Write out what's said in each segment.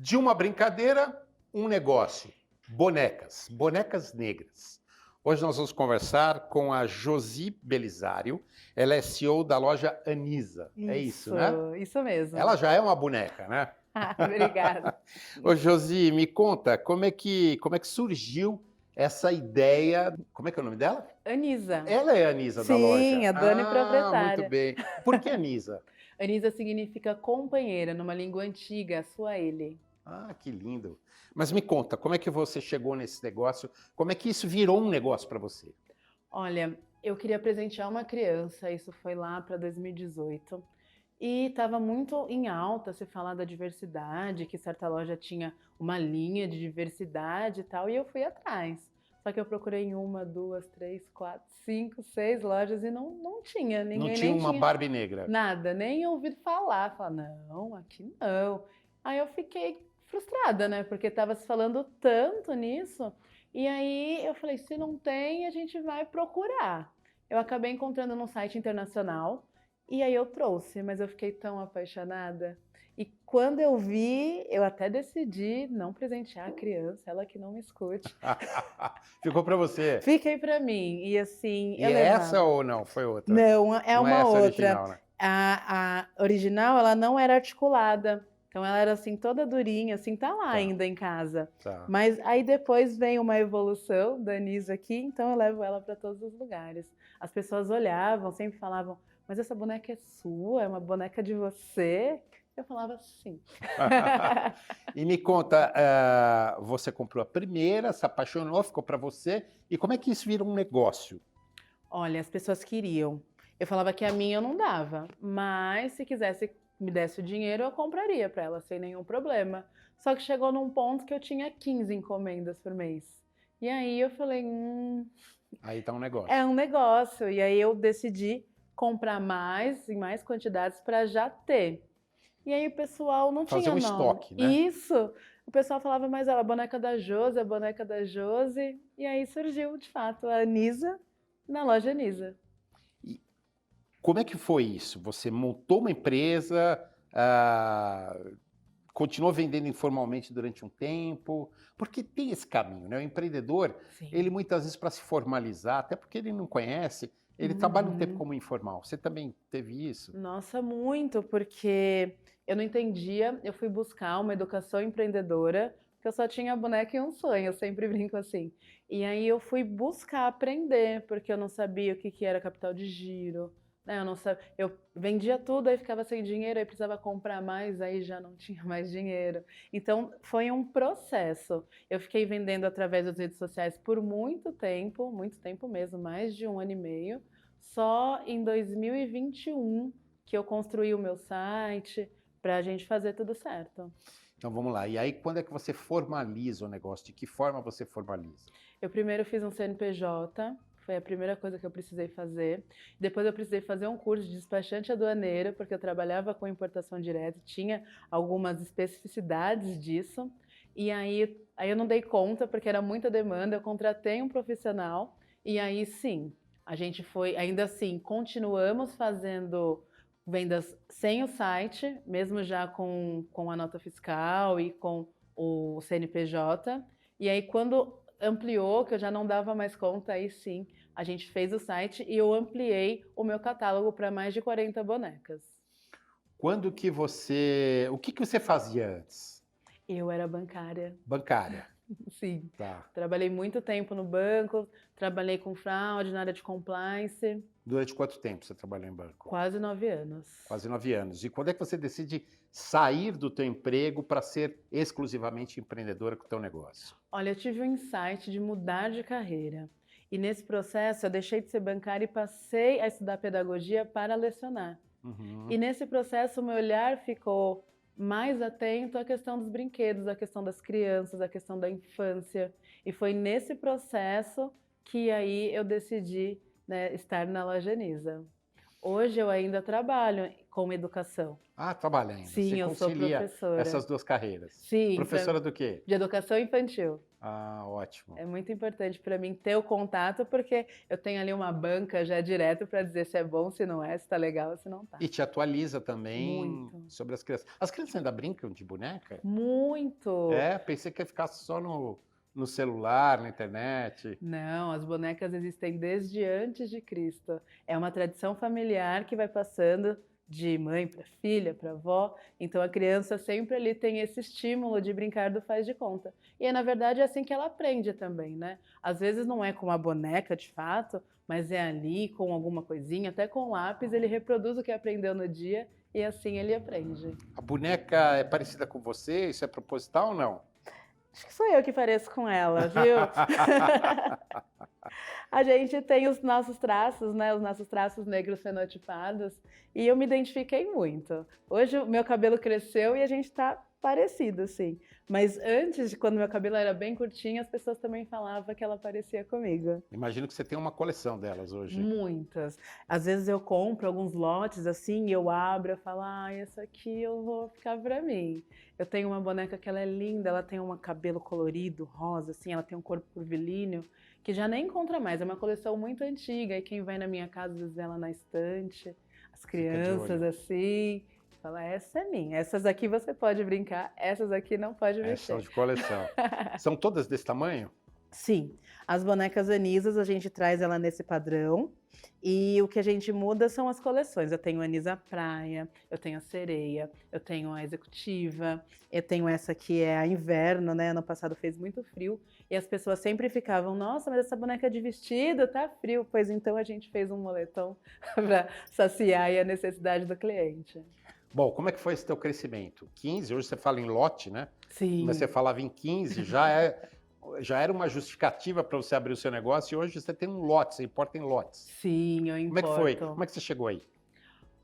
De uma brincadeira, um negócio. Bonecas, bonecas negras. Hoje nós vamos conversar com a Josi Belisário. Ela é CEO da loja Anisa. É isso, né? Isso mesmo. Ela já é uma boneca, né? Obrigada. Ô Josi, me conta, como é que surgiu essa ideia? Como é que é o nome dela? Anisa. Ela é a Anisa da loja. Sim, a dona e Muito proprietária. bem. Por que Anisa? Anisa significa companheira, numa língua antiga, Swahili. Ah, que lindo. Mas me conta, como é que você chegou nesse negócio? Como é que isso virou um negócio para você? Olha, eu queria presentear uma criança, isso foi lá para 2018. E estava muito em alta se falar da diversidade, que certa loja tinha uma linha de diversidade e tal, e eu fui atrás. Só que eu procurei em uma, duas, três, quatro, cinco, seis lojas e não tinha, ninguém Não tinha nem uma tinha Barbie negra. nada, nem ouvido falar. Falar, não, aqui não. Aí eu fiquei frustrada, né? Porque estava se falando tanto nisso. E aí eu falei, se não tem, a gente vai procurar. Eu acabei encontrando num site internacional e aí eu trouxe, mas eu fiquei tão apaixonada. E quando eu vi, eu até decidi não presentear a criança, ela que não me escute. Ficou para você. Fiquei pra mim. E assim, E eu é essa levava. ou não? Foi outra? Não, é Não é uma essa outra. original, né? A original, ela não era articulada. Então ela era assim, toda durinha, assim, tá lá Tá. ainda em casa. Tá. Mas aí depois vem uma evolução da Anisa aqui, então eu levo ela para todos os lugares. As pessoas olhavam, sempre falavam, mas essa boneca é sua? É uma boneca de você? Eu falava sim. E me conta, você comprou a primeira, se apaixonou, ficou para você, e como é que isso vira um negócio? Olha, as pessoas queriam. Eu falava que a minha eu não dava, mas se quisesse me desse o dinheiro, eu compraria para ela sem nenhum problema. Só que chegou num ponto que eu tinha 15 encomendas por mês. E aí eu falei, Aí tá um negócio. é um negócio. E aí eu decidi comprar mais, em mais quantidades para já ter. E aí o pessoal não Fazer tinha um nome. estoque, né? Isso! O pessoal falava, mas ela, a boneca da Josi, a boneca da Josi. E aí surgiu, de fato, a Anisa na loja Anisa. Como é que foi isso? Você montou uma empresa, continuou vendendo informalmente durante um tempo? Porque tem esse caminho, né? O empreendedor, Sim. ele muitas vezes para se formalizar, até porque ele não conhece, ele trabalha um tempo como informal. Você também teve isso? Nossa, muito, porque eu não entendia, eu fui buscar uma educação empreendedora, porque eu só tinha boneca e um sonho, eu sempre brinco assim. E aí eu fui buscar aprender, porque eu não sabia o que era capital de giro, né? Eu não sabia, eu vendia tudo, aí ficava sem dinheiro, aí precisava comprar mais, aí já não tinha mais dinheiro. Então foi um processo. Eu fiquei vendendo através das redes sociais por muito tempo mesmo, mais de 1 ano e meio. Só em 2021 que eu construí o meu site para a gente fazer tudo certo. Então vamos lá. E aí, quando é que você formaliza o negócio? De que forma você formaliza? Eu primeiro fiz um CNPJ, foi a primeira coisa que eu precisei fazer. Depois eu precisei fazer um curso de despachante aduaneiro, porque eu trabalhava com importação direta, tinha algumas especificidades disso. E aí eu não dei conta, porque era muita demanda, eu contratei um profissional, e aí sim, a gente foi, ainda assim, continuamos fazendo vendas sem o site, mesmo já com a nota fiscal e com o CNPJ. E aí, quando ampliou, que eu já não dava mais conta, aí sim, a gente fez o site e eu ampliei o meu catálogo para mais de 40 bonecas. Quando que você... O que você fazia antes? Eu era bancária. Bancária. Sim. Tá. Trabalhei muito tempo no banco, trabalhei com fraude na área de compliance. Durante quanto tempo você trabalhou em banco? Quase 9 anos. Quase 9 anos. E quando é que você decide sair do teu emprego para ser exclusivamente empreendedora com o teu negócio? Olha, eu tive um insight de mudar de carreira. E nesse processo eu deixei de ser bancária e passei a estudar pedagogia para lecionar. E nesse processo o meu olhar ficou mais atento à questão dos brinquedos, à questão das crianças, à questão da infância. E foi nesse processo que aí eu decidi, né, estar na loja Anisa. Hoje eu ainda trabalho com educação. Ah, trabalha ainda. Sim, Você eu sou concilia professora. essas duas carreiras. Sim, Professora do quê? de educação infantil. Ah, ótimo. É muito importante para mim ter o contato, porque eu tenho ali uma banca já direto para dizer se é bom, se não é, se tá legal, se não tá. E te atualiza também Muito, sobre as crianças. As crianças ainda brincam de boneca? muito. É, pensei que ia ficar só no celular, na internet. Não, as bonecas existem desde antes de Cristo. É uma tradição familiar que vai passando de mãe para filha, para avó. Então a criança sempre ali tem esse estímulo de brincar do faz de conta. E na verdade é assim que ela aprende também, né? Às vezes não é com a boneca de fato, mas é ali com alguma coisinha, até com lápis ele reproduz o que aprendeu no dia e assim ele aprende. A boneca é parecida com você? Isso é proposital ou não? Acho que sou eu que pareço com ela, viu? A gente tem os nossos traços, né? Os nossos traços negros fenotipados. E eu me identifiquei muito. Hoje o meu cabelo cresceu e a gente tá parecido, assim. Mas antes, quando meu cabelo era bem curtinho, as pessoas também falavam que ela parecia comigo. Imagino que você tem uma coleção delas hoje. Muitas. Às vezes eu compro alguns lotes assim, e eu abro e falo, ah, essa aqui eu vou ficar pra mim. Eu tenho uma boneca que ela é linda, ela tem um cabelo colorido, rosa, assim, ela tem um corpo curvilíneo, que já nem encontra mais, é uma coleção muito antiga, e quem vai na minha casa, às vezes vê ela na estante, as Fica de crianças olho. assim, fala, essa é minha, essas aqui você pode brincar, essas aqui não pode São mexer. de coleção. São todas desse tamanho? Sim, as bonecas Anisas a gente traz ela nesse padrão e o que a gente muda são as coleções. Eu tenho a Anisa Praia, eu tenho a Sereia, eu tenho a Executiva, eu tenho essa que é a Inverno, né? Ano passado fez muito frio e as pessoas sempre ficavam, nossa, mas essa boneca de vestido tá frio. Pois então a gente fez um moletom para saciar aí a necessidade do cliente. Bom, como é que foi esse teu crescimento? 15, hoje você fala em lote, né? Sim. Mas você falava em 15, já era uma justificativa para você abrir o seu negócio e hoje você tem um lote, você importa em lotes. Sim, eu Como é importo. que foi? Como é que você chegou aí?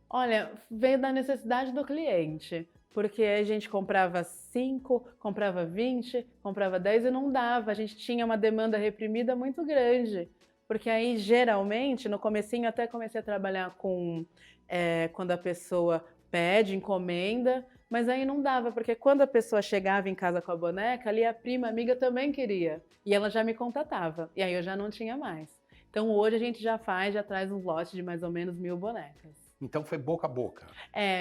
Olha, veio da necessidade do cliente, porque a gente comprava 5, comprava 20, comprava 10 e não dava. A gente tinha uma demanda reprimida muito grande, porque aí geralmente, no comecinho até comecei a trabalhar com quando a pessoa pede, encomenda, mas aí não dava, porque quando a pessoa chegava em casa com a boneca, ali a prima amiga também queria, e ela já me contatava, e aí eu já não tinha mais. Então hoje a gente já traz uns lotes de mais ou menos 1000 bonecas. Então foi boca a boca.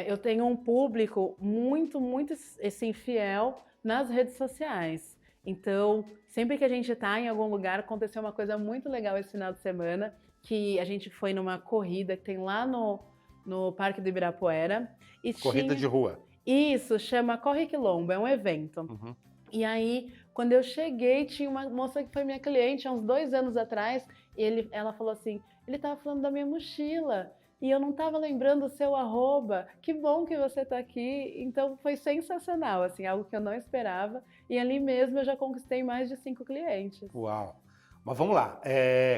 Eu tenho um público muito, muito assim, fiel nas redes sociais. Então, sempre que a gente está em algum lugar, aconteceu uma coisa muito legal esse final de semana, que a gente foi numa corrida que tem lá no Parque do Ibirapuera. E Corrida de rua. Isso, chama Corre Quilombo, é um evento. Uhum. E aí, quando eu cheguei, tinha uma moça que foi minha cliente há uns 2 anos atrás, e ela falou assim, ele estava falando da minha mochila, e eu não estava lembrando o seu arroba, que bom que você está aqui. Então foi sensacional, assim, algo que eu não esperava, e ali mesmo eu já conquistei mais de 5 clientes. Uau! Mas vamos lá,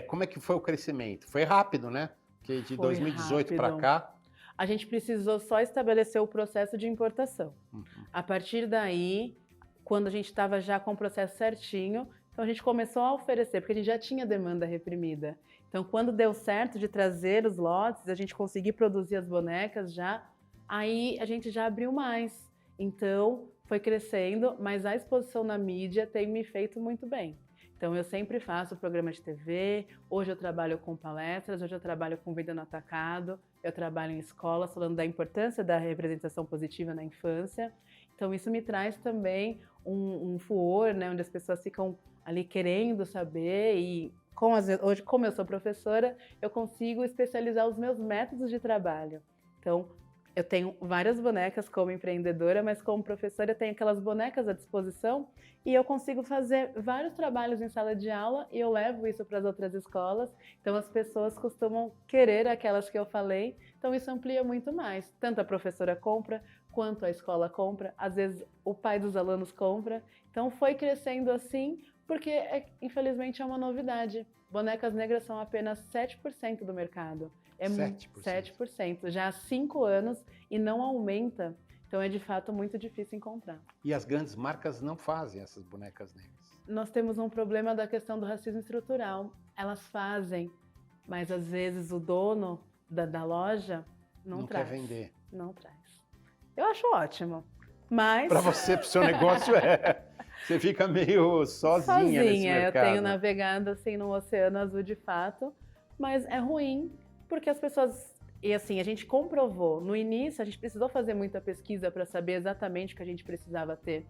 como é que foi o crescimento? Foi rápido, né? Porque de Foi 2018 para rápido. cá... A gente precisou só estabelecer o processo de importação. Uhum. A partir daí, quando a gente estava já com o processo certinho, então a gente começou a oferecer, porque a gente já tinha demanda reprimida. Então, quando deu certo de trazer os lotes, a gente conseguir produzir as bonecas aí a gente já abriu mais. Então, foi crescendo, mas a exposição na mídia tem me feito muito bem. Então, eu sempre faço programa de TV, hoje eu trabalho com palestras, hoje eu trabalho com venda no atacado, eu trabalho em escolas falando da importância da representação positiva na infância. Então, isso me traz também um furor, né, onde as pessoas ficam ali querendo saber e hoje, como eu sou professora, eu consigo especializar os meus métodos de trabalho. Então, eu tenho várias bonecas como empreendedora, mas como professora eu tenho aquelas bonecas à disposição e eu consigo fazer vários trabalhos em sala de aula e eu levo isso para as outras escolas. Então as pessoas costumam querer aquelas que eu falei, então isso amplia muito mais. Tanto a professora compra, quanto a escola compra, às vezes o pai dos alunos compra. Então foi crescendo assim, porque infelizmente é uma novidade. Bonecas negras são apenas 7% do mercado. 7%, já há 5 anos e não aumenta. Então é de fato muito difícil encontrar. E as grandes marcas não fazem essas bonecas negras? Nós temos um problema da questão do racismo estrutural. Elas fazem, mas às vezes o dono da loja não traz. Quer vender. Não traz. Eu acho ótimo, mas... Para você, para o seu negócio é. Você fica meio sozinha nesse Sozinha, eu mercado. tenho navegado assim no oceano azul de fato, mas é ruim porque as pessoas. E assim, a gente comprovou. No início, a gente precisou fazer muita pesquisa para saber exatamente o que a gente precisava ter.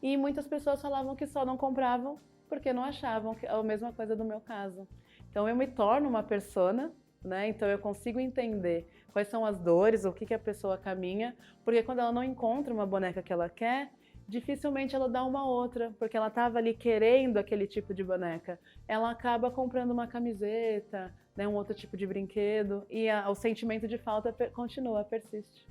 E muitas pessoas falavam que só não compravam porque não achavam que é a mesma coisa do meu caso. Então eu me torno uma persona, né? Então eu consigo entender quais são as dores, o que que a pessoa caminha, porque quando ela não encontra uma boneca que ela quer, dificilmente ela dá uma outra, porque ela estava ali querendo aquele tipo de boneca. Ela acaba comprando uma camiseta, né, um outro tipo de brinquedo, e o sentimento de falta continua, persiste.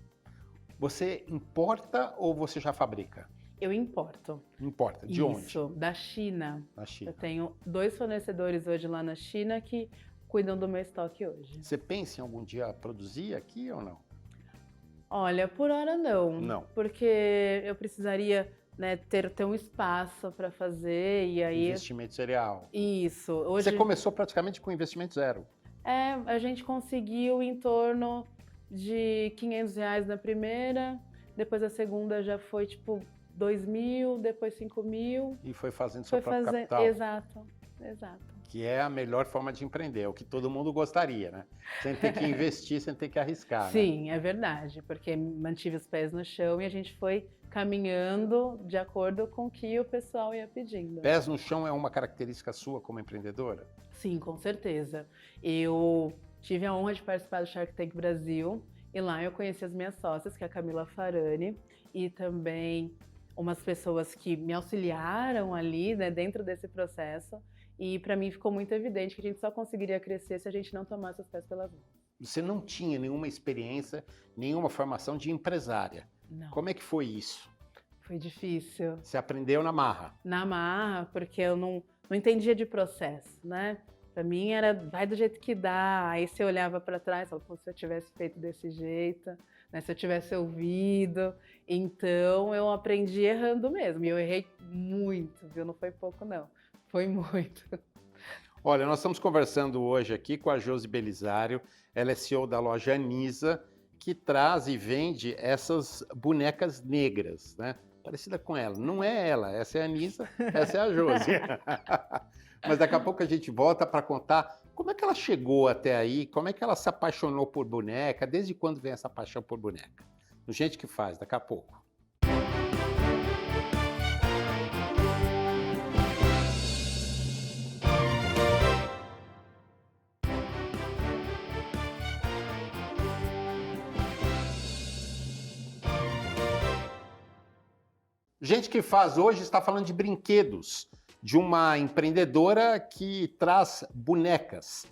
Você importa ou você já fabrica? Eu importo. Importa. De onde? Isso, da China. Da China. Eu tenho 2 fornecedores hoje lá na China que cuidam do meu estoque hoje. Você pensa em algum dia produzir aqui ou não? Olha, por hora não. Não. Porque eu precisaria, né, ter um espaço para fazer e aí... Investimento cereal. Isso. Hoje... Você começou praticamente com investimento zero. A gente conseguiu em torno de R$ 500 na primeira, depois a segunda já foi tipo 2.000, depois 5.000. E foi fazendo seu próprio capital. Exato. Que é a melhor forma de empreender, é o que todo mundo gostaria, né? Sem ter que investir, sem ter que arriscar. Sim, né? é verdade, porque mantive os pés no chão e a gente foi caminhando de acordo com o que o pessoal ia pedindo. Pés no chão é uma característica sua como empreendedora? Sim, com certeza. Eu tive a honra de participar do Shark Tank Brasil e lá eu conheci as minhas sócias, que é a Camila Farani, e também umas pessoas que me auxiliaram ali, né, dentro desse processo. E para mim ficou muito evidente que a gente só conseguiria crescer se a gente não tomasse os pés pelas mãos. Você não tinha nenhuma experiência, nenhuma formação de empresária. Não. Como é que foi isso? Foi difícil. Você aprendeu na marra? Na marra, porque eu não entendia de processo, né? Para mim era, vai do jeito que dá. Aí você olhava para trás, falava, se eu tivesse feito desse jeito, né? Se eu tivesse ouvido. Então eu aprendi errando mesmo. E eu errei muito, viu? Não foi pouco, não. Foi muito. Olha, nós estamos conversando hoje aqui com a Josi Belisário, ela é CEO da loja Anisa, que traz e vende essas bonecas negras, né? Parecida com ela. Não é ela, essa é a Anisa, essa é a Josi. Mas daqui a pouco a gente volta para contar como é que ela chegou até aí, como é que ela se apaixonou por boneca, desde quando vem essa paixão por boneca. No Gente que Faz, daqui a pouco. Gente que Faz hoje está falando de brinquedos, de uma empreendedora que traz bonecas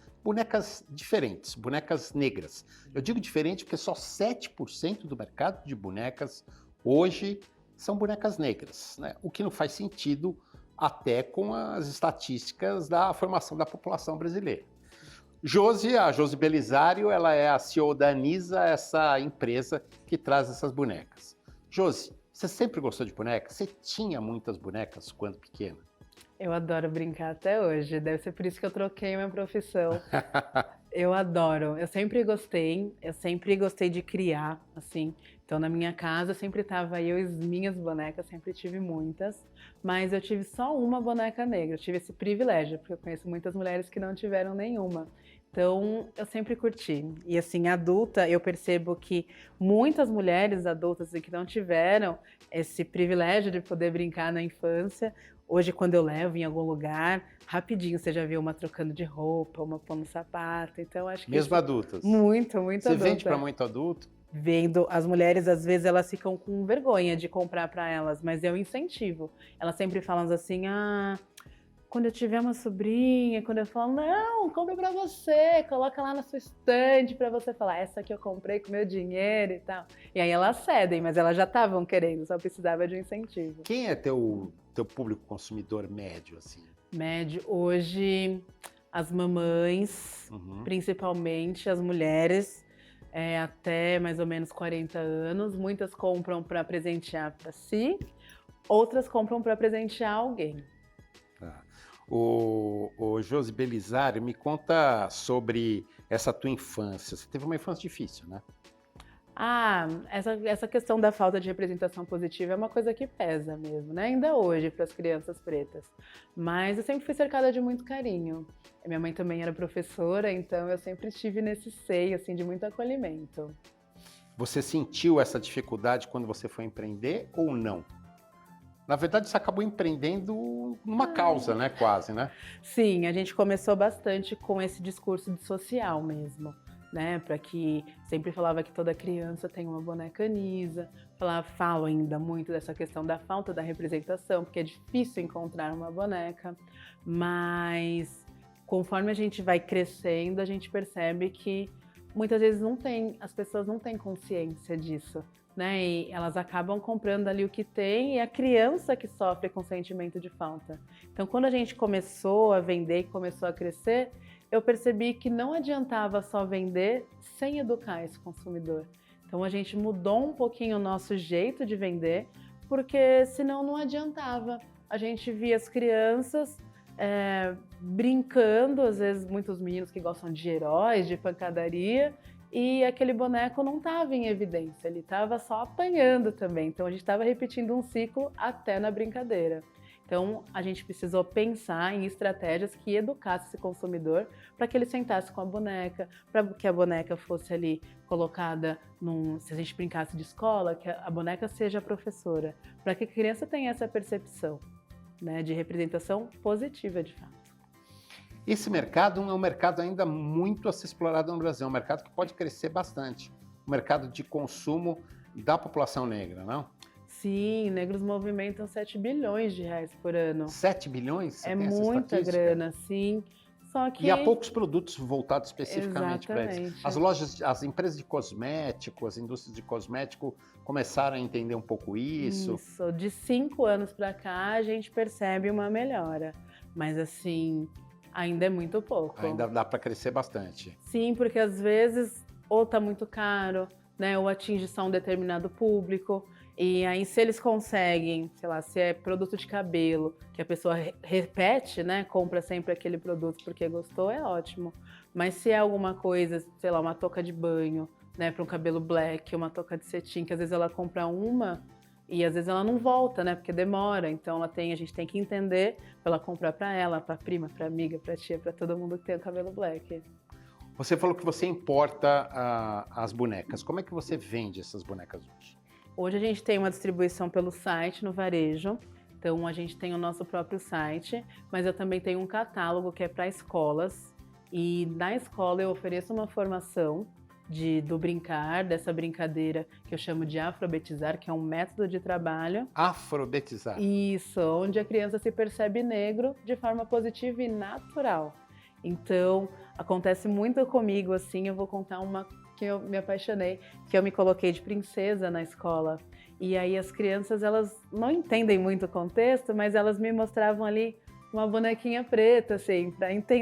diferentes, bonecas negras. Eu digo diferente porque só 7% do mercado de bonecas hoje são bonecas negras, né? O que não faz sentido até com as estatísticas da formação da população brasileira. A Josi Belisário, ela é a CEO da Anisa, essa empresa que traz essas bonecas. Josi, você sempre gostou de boneca? Você tinha muitas bonecas quando pequena? Eu adoro brincar até hoje, deve ser por isso que eu troquei minha profissão. Eu adoro, eu sempre gostei de criar, assim. Então na minha casa sempre tava eu e as minhas bonecas, sempre tive muitas, mas eu tive só uma boneca negra, eu tive esse privilégio, porque eu conheço muitas mulheres que não tiveram nenhuma. Então, eu sempre curti. E assim, adulta, eu percebo que muitas mulheres adultas que não tiveram esse privilégio de poder brincar na infância, hoje quando eu levo em algum lugar, rapidinho você já viu uma trocando de roupa, uma pondo sapato. Então, acho que mesmo adultas? Muito Você adulta. vende para muito adulto? Vendo, as mulheres às vezes elas ficam com vergonha de comprar para elas, mas eu incentivo. Elas sempre falam assim, quando eu tiver uma sobrinha, quando eu falo, não, compra pra você, coloca lá na sua estante pra você falar, essa aqui eu comprei com meu dinheiro e tal. E aí elas cedem, mas elas já estavam querendo, só precisava de um incentivo. Quem é teu público consumidor médio, assim? Médio, hoje, as mamães, principalmente as mulheres, até mais ou menos 40 anos, muitas compram para presentear para si, outras compram para presentear alguém. O Josi Belisário, me conta sobre essa tua infância. Você teve uma infância difícil, né? Essa questão da falta de representação positiva é uma coisa que pesa mesmo, né? Ainda hoje para as crianças pretas. Mas eu sempre fui cercada de muito carinho. Minha mãe também era professora, então eu sempre estive nesse seio assim de muito acolhimento. Você sentiu essa dificuldade quando você foi empreender ou não? Na verdade, você acabou empreendendo numa causa, né? Quase, né? Sim, a gente começou bastante com esse discurso de social mesmo, né? Para que sempre falava que toda criança tem uma boneca Anisa, falo ainda muito dessa questão da falta da representação, porque é difícil encontrar uma boneca, mas conforme a gente vai crescendo, a gente percebe que muitas vezes as pessoas não têm consciência disso, né? E elas acabam comprando ali o que tem e a criança que sofre com sentimento de falta. Então, quando a gente começou a vender e começou a crescer, eu percebi que não adiantava só vender sem educar esse consumidor. Então, a gente mudou um pouquinho o nosso jeito de vender, porque senão não adiantava. A gente via as crianças brincando, às vezes muitos meninos que gostam de heróis, de pancadaria, e aquele boneco não estava em evidência, ele estava só apanhando também. Então a gente estava repetindo um ciclo até na brincadeira. Então a gente precisou pensar em estratégias que educassem esse consumidor para que ele sentasse com a boneca, para que a boneca fosse ali colocada se a gente brincasse de escola, que a boneca seja a professora, para que a criança tenha essa percepção, né, de representação positiva de fato. Esse mercado é um mercado ainda muito a ser explorado no Brasil, é um mercado que pode crescer bastante. Um mercado de consumo da população negra, não? Sim, negros movimentam 7 bilhões de reais por ano. 7 bilhões? Você É tem essa muita estatística? grana, sim. Só que... E há poucos produtos voltados especificamente para eles. Exatamente. As lojas, as empresas de cosméticos, as indústrias de cosmético começaram a entender um pouco isso. Isso, de 5 anos para cá a gente percebe uma melhora. Mas assim, ainda é muito pouco. Ainda dá para crescer bastante. Sim, porque às vezes ou tá muito caro, né, ou atinge só um determinado público. E aí se eles conseguem, sei lá, se é produto de cabelo, que a pessoa repete, né, compra sempre aquele produto porque gostou, é ótimo. Mas se é alguma coisa, sei lá, uma touca de banho, né, para um cabelo black, uma touca de cetim, que às vezes ela compra uma e às vezes ela não volta, né, porque demora. Então a gente tem que entender para ela comprar para ela, para prima, para amiga, para tia, para todo mundo que tem o cabelo black. Você falou que você importa as bonecas. Como é que você vende essas bonecas hoje? Hoje a gente tem uma distribuição pelo site, no varejo. Então a gente tem o nosso próprio site, mas eu também tenho um catálogo que é para escolas. E na escola eu ofereço uma formação do brincar, dessa brincadeira que eu chamo de afrobetizar, que é um método de trabalho. Afrobetizar. Isso, onde a criança se percebe negro de forma positiva e natural. Então, acontece muito comigo, assim, eu vou contar uma que eu me apaixonei, que eu me coloquei de princesa na escola. E aí as crianças, elas não entendem muito o contexto, mas elas me mostravam ali uma bonequinha preta, assim,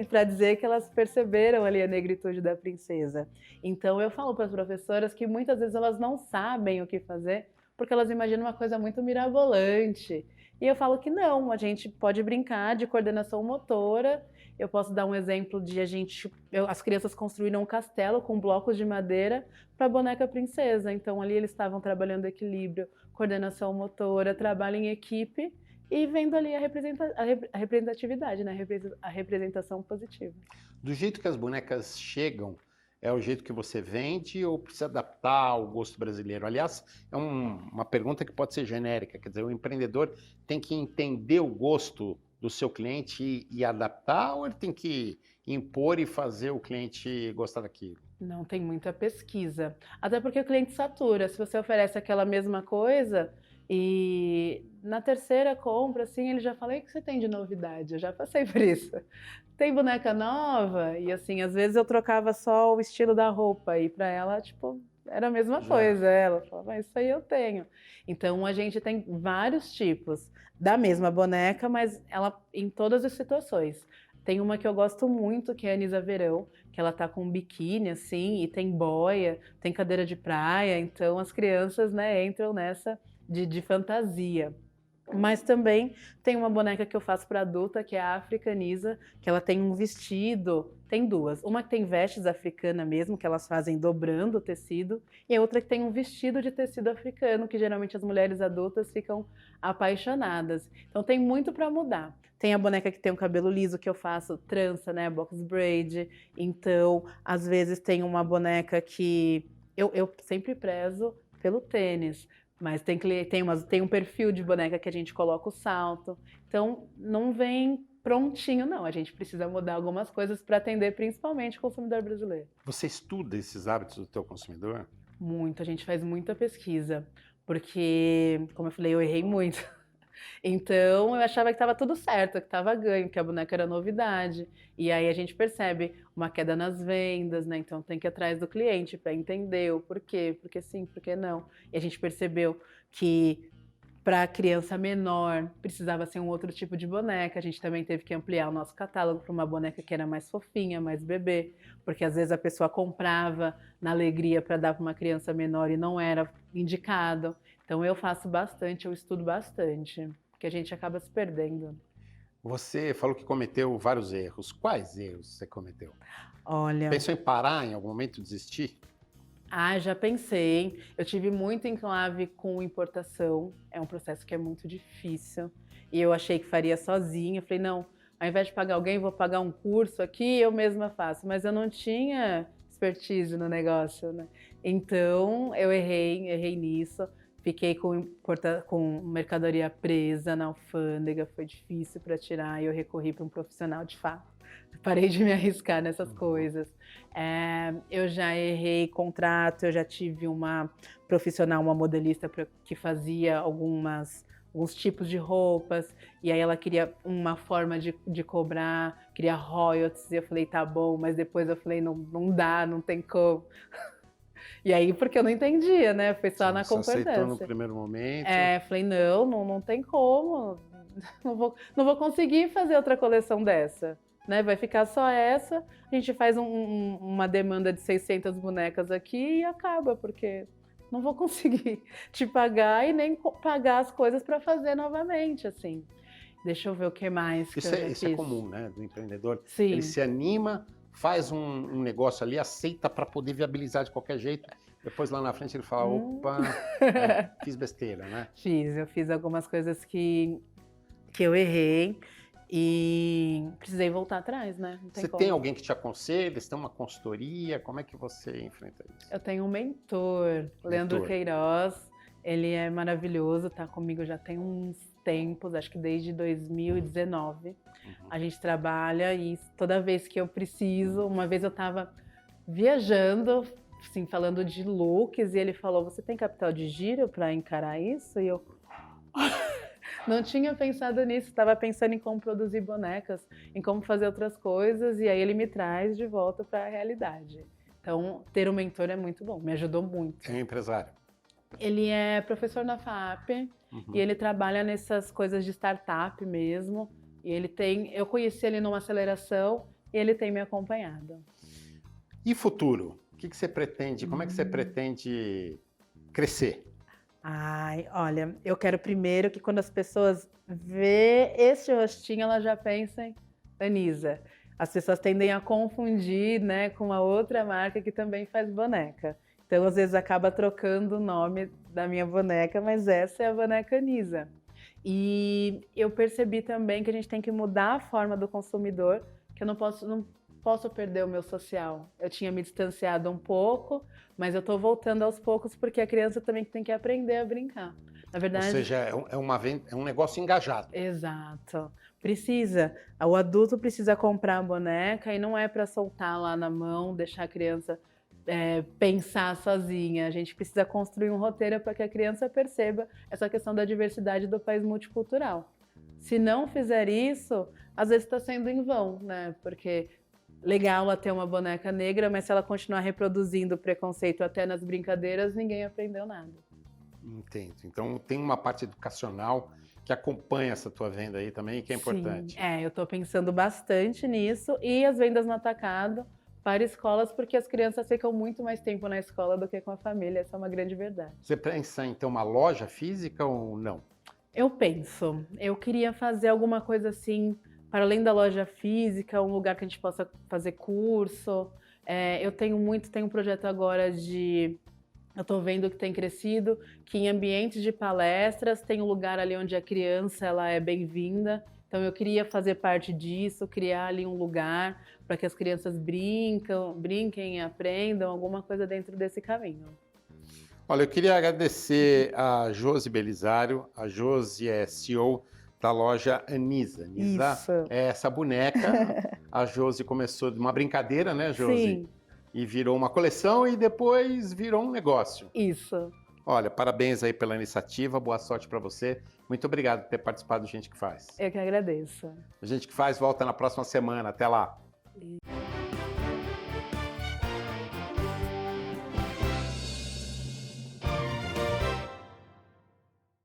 para dizer que elas perceberam ali a negritude da princesa. Então eu falo para as professoras que muitas vezes elas não sabem o que fazer, porque elas imaginam uma coisa muito mirabolante. E eu falo que não, a gente pode brincar de coordenação motora. Eu posso dar um exemplo de as crianças construíram um castelo com blocos de madeira para a boneca princesa. Então ali eles estavam trabalhando equilíbrio, coordenação motora, trabalho em equipe e vendo ali a representatividade, né? A representação positiva. Do jeito que as bonecas chegam, é o jeito que você vende ou precisa adaptar ao gosto brasileiro? Aliás, é uma pergunta que pode ser genérica, quer dizer, o empreendedor tem que entender o gosto do seu cliente e adaptar, ou ele tem que impor e fazer o cliente gostar daquilo? Não, tem muita pesquisa. Até porque o cliente satura. Se você oferece aquela mesma coisa e na terceira compra, assim, ele já fala: "E o que você tem de novidade?" Eu já passei por isso. Tem boneca nova? E assim, às vezes eu trocava só o estilo da roupa e para ela, tipo, era a mesma coisa. Ela falava: "Mas isso aí eu tenho." Então a gente tem vários tipos da mesma boneca, mas ela em todas as situações. Tem uma que eu gosto muito, que é a Anisa Verão, que ela tá com um biquíni, assim, e tem boia, tem cadeira de praia, então as crianças, né, entram nessa de fantasia. Mas também tem uma boneca que eu faço para adulta, que é a Africanisa, que ela tem um vestido, tem duas. Uma que tem vestes africana mesmo, que elas fazem dobrando o tecido, e a outra que tem um vestido de tecido africano, que geralmente as mulheres adultas ficam apaixonadas. Então tem muito para mudar. Tem a boneca que tem um cabelo liso, que eu faço trança, né, box braid. Então, às vezes tem uma boneca que eu sempre prezo pelo tênis. Mas tem um perfil de boneca que a gente coloca o salto. Então, não vem prontinho, não. A gente precisa mudar algumas coisas para atender principalmente o consumidor brasileiro. Você estuda esses hábitos do teu consumidor? Muito, a gente faz muita pesquisa. Porque, como eu falei, eu errei muito. Então, eu achava que estava tudo certo, que estava ganho, que a boneca era novidade. E aí a gente percebe uma queda nas vendas, né? Então tem que ir atrás do cliente para entender o porquê, porque sim, porque não. E a gente percebeu que para a criança menor precisava ser um outro tipo de boneca. A gente também teve que ampliar o nosso catálogo para uma boneca que era mais fofinha, mais bebê, porque às vezes a pessoa comprava na alegria para dar para uma criança menor e não era indicado. Então eu faço bastante, eu estudo bastante, porque a gente acaba se perdendo. Você falou que cometeu vários erros. Quais erros você cometeu? Olha, Pensou em parar em algum momento, desistir? já pensei. Eu tive muito enclave com importação. É um processo que é muito difícil. E eu achei que faria sozinha. Falei, não, ao invés de pagar alguém, vou pagar um curso aqui, eu mesma faço. Mas eu não tinha expertise no negócio, né? Então, eu errei nisso. Fiquei com mercadoria presa na alfândega, foi difícil para tirar e eu recorri para um profissional de fato. Parei de me arriscar nessas coisas. Eu já errei contrato, eu já tive uma profissional, uma modelista que fazia alguns tipos de roupas, e aí ela queria uma forma de cobrar, queria royalties, e eu falei, tá bom, mas depois eu falei, não dá, não tem como. E aí, porque eu não entendia, né? Foi só na Você concordância. aceitou no primeiro momento? Falei, não tem como. Não vou conseguir fazer outra coleção dessa. Né? Vai ficar só essa. A gente faz uma demanda de 600 bonecas aqui e acaba, porque não vou conseguir te pagar e nem pagar as coisas para fazer novamente, assim. Deixa eu ver o que mais que eu já Isso é fiz. comum, né? Do empreendedor. Sim. Ele se anima, faz um negócio ali, aceita para poder viabilizar de qualquer jeito. Depois lá na frente ele fala, opa, fiz besteira, né? Eu fiz algumas coisas que eu errei e precisei voltar atrás, né? Não tem Você como. tem alguém que te aconselha? Você tem uma consultoria? Como é que você enfrenta isso? Eu tenho um mentor, Leandro Queiroz. Ele é maravilhoso, tá comigo já tem uns tempos, acho que desde 2019. A gente trabalha e toda vez que eu preciso, uma vez eu estava viajando, assim, falando de looks, e ele falou, você tem capital de giro para encarar isso? E eu não tinha pensado nisso, estava pensando em como produzir bonecas, em como fazer outras coisas, e aí ele me traz de volta para a realidade. Então, ter um mentor é muito bom, me ajudou muito. É um empresário? Ele é professor na FAP e ele trabalha nessas coisas de startup mesmo. E eu conheci ele numa aceleração e ele tem me acompanhado. E futuro? O que você pretende? Como é que você pretende crescer? Ai, olha, eu quero primeiro que quando as pessoas vê esse rostinho, elas já pensem Anisa. As pessoas tendem a confundir, né, com uma outra marca que também faz boneca. Então, às vezes, acaba trocando o nome da minha boneca, mas essa é a boneca Anisa. E eu percebi também que a gente tem que mudar a forma do consumidor, que eu não posso perder o meu social. Eu tinha me distanciado um pouco, mas eu estou voltando aos poucos porque a criança também tem que aprender a brincar. Na verdade, ou seja, é um negócio engajado. Exato. Precisa. O adulto precisa comprar a boneca e não é para soltar lá na mão, deixar a criança pensar sozinha. A gente precisa construir um roteiro para que a criança perceba essa questão da diversidade do país multicultural. Se não fizer isso, às vezes está sendo em vão, né? Porque legal ela ter uma boneca negra, mas se ela continuar reproduzindo o preconceito até nas brincadeiras, ninguém aprendeu nada. Entendo. Então tem uma parte educacional que acompanha essa tua venda aí também, que é importante. Sim, eu estou pensando bastante nisso e as vendas no atacado para escolas, porque as crianças ficam muito mais tempo na escola do que com a família, essa é uma grande verdade. Você pensa em ter uma loja física ou não? Eu queria fazer alguma coisa assim, para além da loja física, um lugar que a gente possa fazer curso. Eu tenho um projeto agora eu estou vendo que tem crescido, que em ambientes de palestras tem um lugar ali onde a criança ela é bem-vinda. Então eu queria fazer parte disso, criar ali um lugar para que as crianças brinquem, aprendam alguma coisa dentro desse caminho. Olha, eu queria agradecer a Josi Belisário. A Josi é CEO da loja Anisa. Anisa Isso. é essa boneca. A Josi começou de uma brincadeira, né, Josi? Sim, E virou uma coleção e depois virou um negócio. isso. Olha, parabéns aí pela iniciativa, boa sorte para você. Muito obrigado por ter participado do Gente que Faz. Eu que agradeço. A Gente que Faz volta na próxima semana. Até lá.